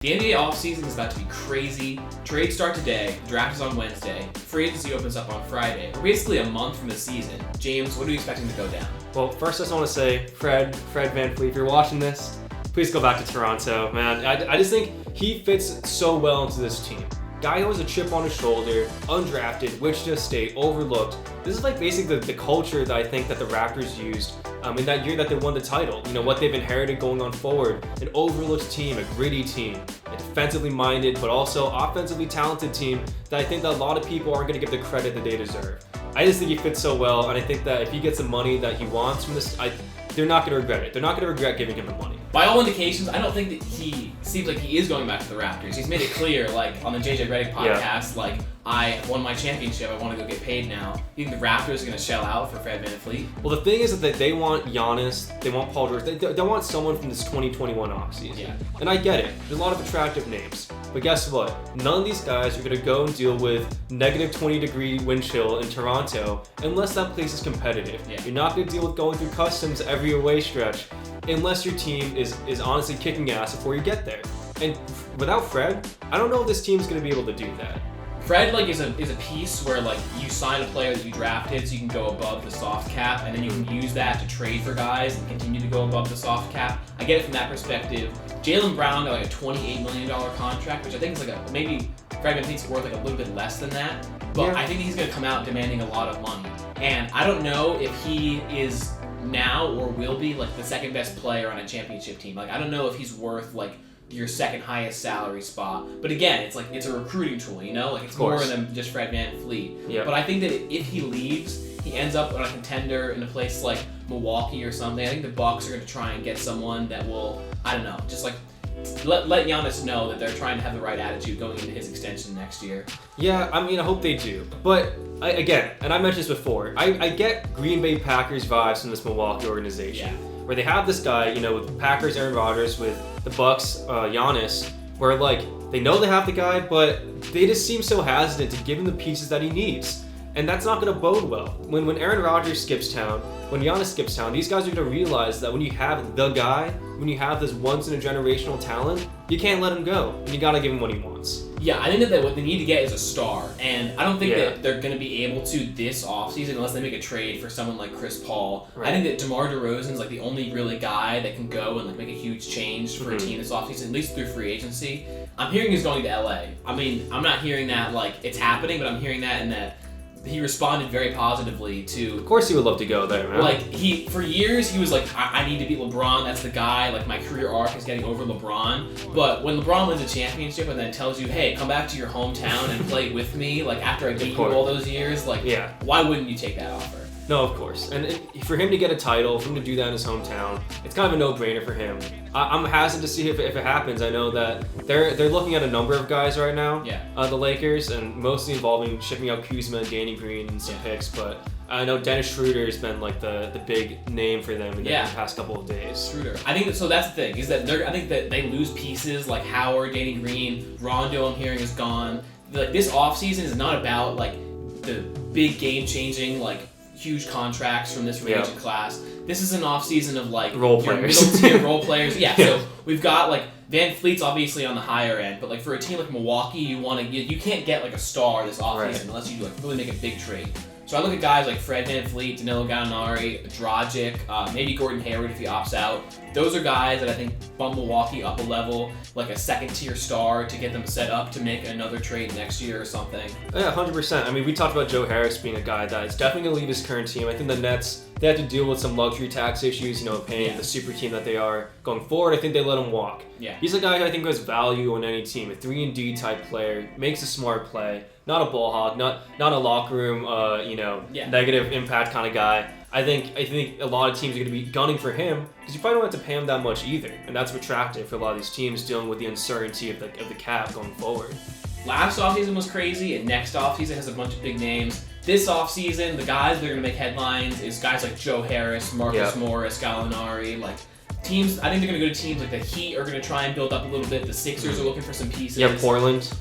The NBA offseason is about to be crazy. Trades start today, draft is on Wednesday, free agency opens up on Friday. We're basically a month from the season. James, what are you expecting to go down? Well, first I just want to say, Fred VanVleet, if you're watching this, please go back to Toronto, man. I just think he fits so well into this team. Guy who has a chip on his shoulder, undrafted, Wichita State, overlooked. This is like basically the culture that I think that the Raptors used in that year that they won the title. You know, what they've inherited going on forward. An overlooked team, a gritty team, a defensively minded but also offensively talented team that I think that a lot of people aren't going to give the credit that they deserve. I just think he fits so well, and I think that if he gets the money that he wants from this, they're not going to regret it. They're not going to regret giving him the money. By all indications, I don't think that he seems like he is going back to the Raptors. He's made it clear, like on the JJ Redick podcast, like, I won my championship, I want to go get paid now. You think the Raptors are going to shell out for Fred VanVleet? Well, the thing is that they want Giannis, they want Paul George, they want someone from this 2021 offseason. Yeah. And I get it. There's a lot of attractive names. But guess what? None of these guys are going to go and deal with negative 20-degree wind chill in Toronto unless that place is competitive. Yeah. You're not going to deal with going through customs every away stretch unless your team is honestly kicking ass before you get there. And without Fred, I don't know if this team's going to be able to do that. Fred is a piece where like you sign a player that you drafted so you can go above the soft cap, and then you can use that to trade for guys and continue to go above the soft cap. I get it from that perspective. Jaylen Brown got like a $28 million contract, which I think is maybe Fred VanVleet's worth like a little bit less than that, but I think he's going to come out demanding a lot of money. And I don't know if he is now or will be like the second best player on a championship team. Like, I don't know if he's worth like your second highest salary spot. But again, it's a recruiting tool, you know? Like, it's more than just Fred VanVleet. Yep. But I think that if he leaves, he ends up on a contender in a place like Milwaukee or something. I think the Bucks are going to try and get someone that will, I don't know, just like let Giannis know that they're trying to have the right attitude going into his extension next year. Yeah, I mean, I hope they do. But again, and I mentioned this before, I get Green Bay Packers vibes from this Milwaukee organization. Yeah. Where they have this guy, you know, with Packers, Aaron Rodgers, with the Bucks, Giannis, where like they know they have the guy, but they just seem so hesitant to give him the pieces that he needs. And that's not going to bode well. When Aaron Rodgers skips town, when Giannis skips town, these guys are going to realize that when you have the guy, when you have this once-in-a-generational talent, you can't let him go. And you got to give him what he wants. Yeah, I think that what they need to get is a star. And I don't think that they're going to be able to this offseason unless they make a trade for someone like Chris Paul. Right. I think that DeMar DeRozan's like the only really guy that can go and like make a huge change for a team this offseason, at least through free agency. I'm hearing he's going to LA. I mean, I'm not hearing that like it's happening, but I'm hearing that in that he responded very positively to. Of course, he would love to go there, man. Like for years he was like, I need to beat LeBron. That's the guy. Like, my career arc is getting over LeBron. But when LeBron wins a championship and then tells you, hey, come back to your hometown and play with me, like after I beat you all those years, like, why wouldn't you take that offer? No, of course. And for him to get a title, for him to do that in his hometown, it's kind of a no-brainer for him. I'm hesitant to see if it happens. I know that they're looking at a number of guys right now, the Lakers, and mostly involving shipping out Kuzma, Danny Green, and some picks. But I know Dennis Schroeder has been like the big name for them in the past couple of days. Schroeder. I think so. That's the thing is that I think that they lose pieces like Howard, Danny Green, Rondo. I'm hearing is gone. Like, this offseason is not about like the big game-changing like huge contracts from this free agent class. This is an offseason of like role players. Middle tier role players. Yeah, so we've got like VanVleet's obviously on the higher end, but like for a team like Milwaukee, you can't get like a star this offseason unless you like really make a big trade. So I look at guys like Fred VanVleet, Danilo Gallinari, Dragic, maybe Gordon Hayward if he opts out. Those are guys that I think bump Milwaukee up a level, like a second-tier star to get them set up to make another trade next year or something. Yeah, 100%. I mean, we talked about Joe Harris being a guy that is definitely going to lead his current team. I think the Nets, they have to deal with some luxury tax issues, you know, paying the super team that they are going forward. I think they let him walk. Yeah. He's a guy who I think has value on any team, a 3-and-D type player, makes a smart play, not a ball hog, not a locker room, negative impact kind of guy. I think a lot of teams are going to be gunning for him because you probably don't have to pay him that much either, and that's attractive for a lot of these teams dealing with the uncertainty of the cap going forward. Last offseason was crazy, and next offseason has a bunch of big names. This offseason, the guys that are going to make headlines is guys like Joe Harris, Marcus Morris, Gallinari, like teams. I think they're going to go to teams like the Heat are going to try and build up a little bit. The Sixers are looking for some pieces. Yeah, Portland.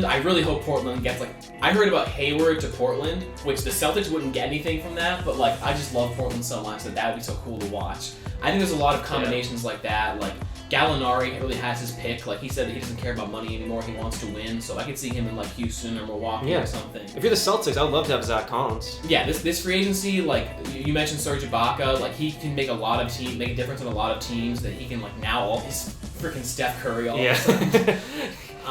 I really hope Portland gets I heard about Hayward to Portland, which the Celtics wouldn't get anything from that, but like I just love Portland so much that would be so cool to watch. I think there's a lot of combinations like that, like Gallinari really has his pick. Like he said that he doesn't care about money anymore. He wants to win. So I could see him in like Houston or Milwaukee or something. If you're the Celtics, I would love to have Zach Collins. Yeah, this free agency, like you mentioned Serge Ibaka, like he can make make a difference in a lot of teams. That he can like now all he's freaking Steph Curry all of a sudden.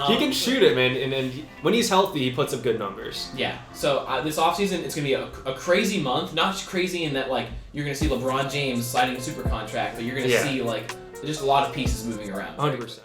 He can shoot it, man, and when he's healthy, he puts up good numbers. Yeah. So this offseason, it's going to be a crazy month. Not just crazy in that like you're going to see LeBron James signing a super contract, but you're going to see like just a lot of pieces moving around. 100%.